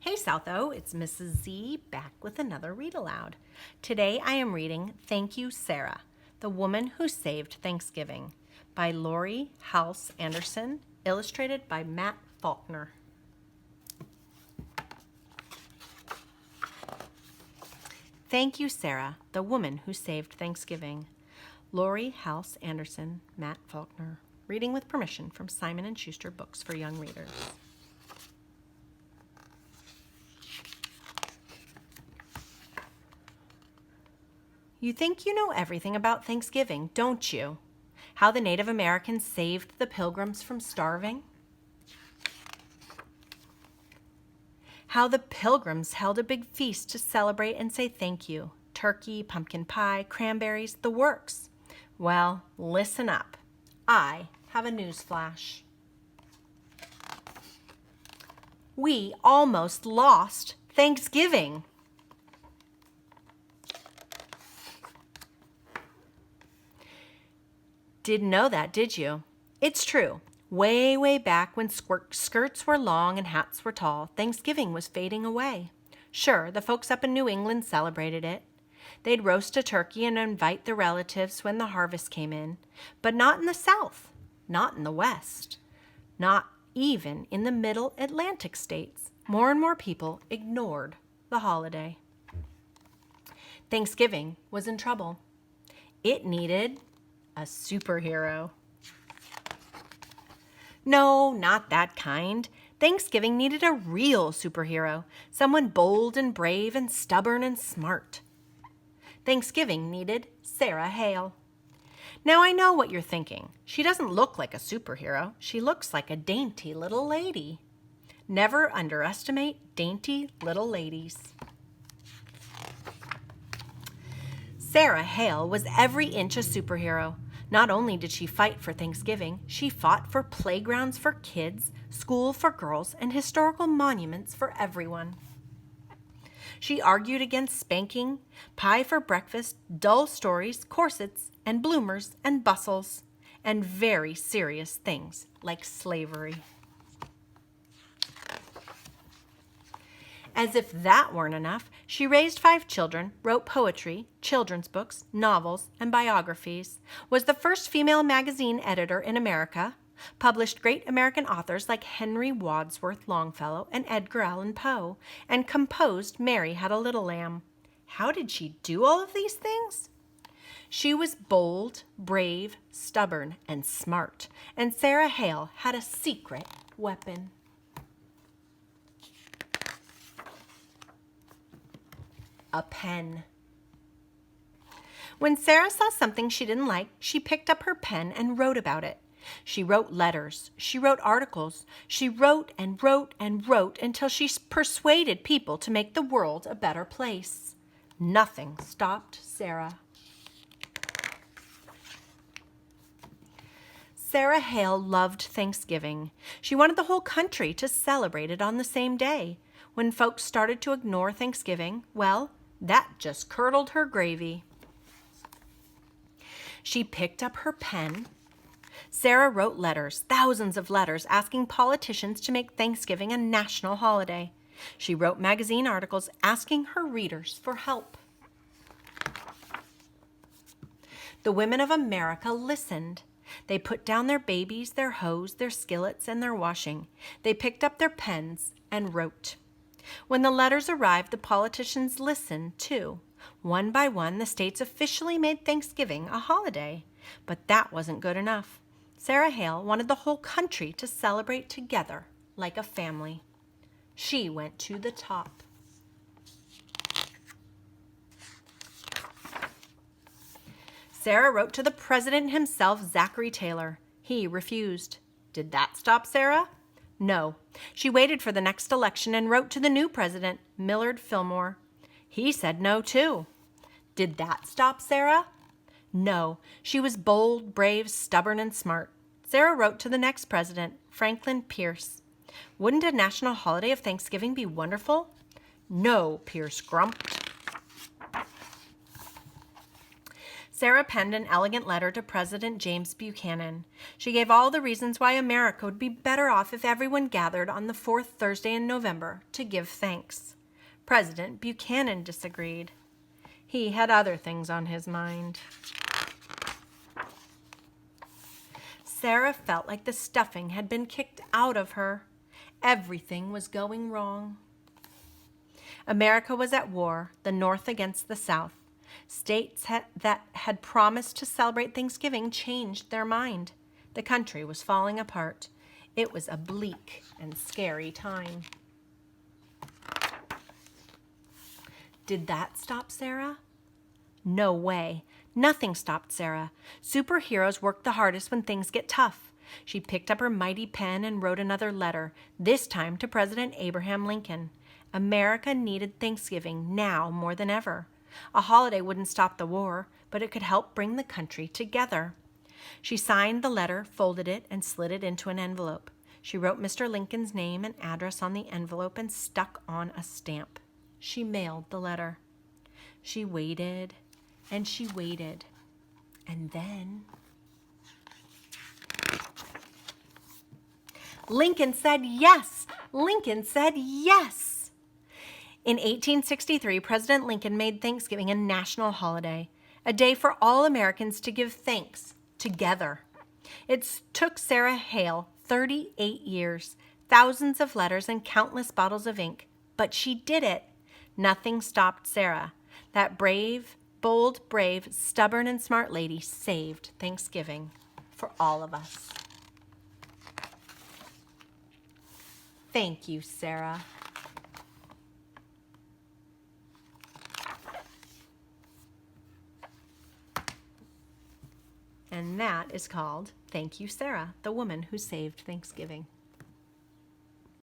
Hey Southo, it's Mrs. Z back with another read aloud. Today I am reading Thank You, Sarah, The Woman Who Saved Thanksgiving by Lori Halse Anderson, illustrated by Matt Faulkner. Thank You, Sarah, The Woman Who Saved Thanksgiving. Lori Halse Anderson, Matt Faulkner. Reading with permission from Simon & Schuster Books for Young Readers. You think you know everything about Thanksgiving, don't you? How the Native Americans saved the Pilgrims from starving? How the Pilgrims held a big feast to celebrate and say thank you. Turkey, pumpkin pie, cranberries, the works. Well, listen up. I have a news flash. We almost lost Thanksgiving. Didn't know that, did you? It's true. Way back when skirts were long and hats were tall, Thanksgiving was fading away. Sure, the folks up in New England celebrated it. They'd roast a turkey and invite the relatives when the harvest came in, but not in the South, not in the West, not even in the Middle Atlantic states. More and more people ignored the holiday. Thanksgiving was in trouble. It needed a superhero. No, not that kind. Thanksgiving needed a real superhero, someone bold and brave and stubborn and smart. Thanksgiving needed Sarah Hale. Now I know what you're thinking. She doesn't look like a superhero. She looks like a dainty little lady. Never underestimate dainty little ladies. Sarah Hale was every inch a superhero. Not only did she fight for Thanksgiving, she fought for playgrounds for kids, school for girls, and historical monuments for everyone. She argued against spanking, pie for breakfast, dull stories, corsets, and bloomers and bustles, and very serious things like slavery. As if that weren't enough, she raised 5 children, wrote poetry, children's books, novels, and biographies, was the first female magazine editor in America, published great American authors like Henry Wadsworth Longfellow and Edgar Allan Poe, and composed Mary Had a Little Lamb. How did she do all of these things? She was bold, brave, stubborn, and smart, and Sarah Hale had a secret weapon. A pen. When Sarah saw something she didn't like, she picked up her pen and wrote about it. She wrote letters. She wrote articles. She wrote and wrote and wrote until she persuaded people to make the world a better place. Nothing stopped Sarah. Sarah Hale loved Thanksgiving. She wanted the whole country to celebrate it on the same day. When folks started to ignore Thanksgiving, well, that just curdled her gravy. She picked up her pen. Sarah wrote letters, thousands of letters, asking politicians to make Thanksgiving a national holiday. She wrote magazine articles asking her readers for help. The women of America listened. They put down their babies, their hoes, their skillets, and their washing. They picked up their pens and wrote. When the letters arrived, the politicians listened, too. One by one, the states officially made Thanksgiving a holiday. But that wasn't good enough. Sarah Hale wanted the whole country to celebrate together like a family. She went to the top. Sarah wrote to the president himself, Zachary Taylor. He refused. Did that stop Sarah? No. She waited for the next election and wrote to the new president, Millard Fillmore. He said no, too. Did that stop Sarah? No. She was bold, brave, stubborn, and smart. Sarah wrote to the next president, Franklin Pierce. Wouldn't a national holiday of Thanksgiving be wonderful? No, Pierce grumped. Sarah penned an elegant letter to President James Buchanan. She gave all the reasons why America would be better off if everyone gathered on the fourth Thursday in November to give thanks. President Buchanan disagreed. He had other things on his mind. Sarah felt like the stuffing had been kicked out of her. Everything was going wrong. America was at war, the North against the South. States that had promised to celebrate Thanksgiving changed their mind. The country was falling apart. It was a bleak and scary time. Did that stop Sarah? No way. Nothing stopped Sarah. Superheroes work the hardest when things get tough. She picked up her mighty pen and wrote another letter, this time to President Abraham Lincoln. America needed Thanksgiving now more than ever. A holiday wouldn't stop the war, but it could help bring the country together. She signed the letter, folded it, and slid it into an envelope. She wrote Mr. Lincoln's name and address on the envelope and stuck on a stamp. She mailed the letter. She waited, and she waited. And then Lincoln said yes! Lincoln said yes! In 1863, President Lincoln made Thanksgiving a national holiday, a day for all Americans to give thanks together. It took Sarah Hale 38 years, thousands of letters, and countless bottles of ink, but she did it. Nothing stopped Sarah. That brave, bold, brave, stubborn, and smart lady saved Thanksgiving for all of us. Thank you, Sarah. And that is called Thank You, Sarah, the woman who saved Thanksgiving.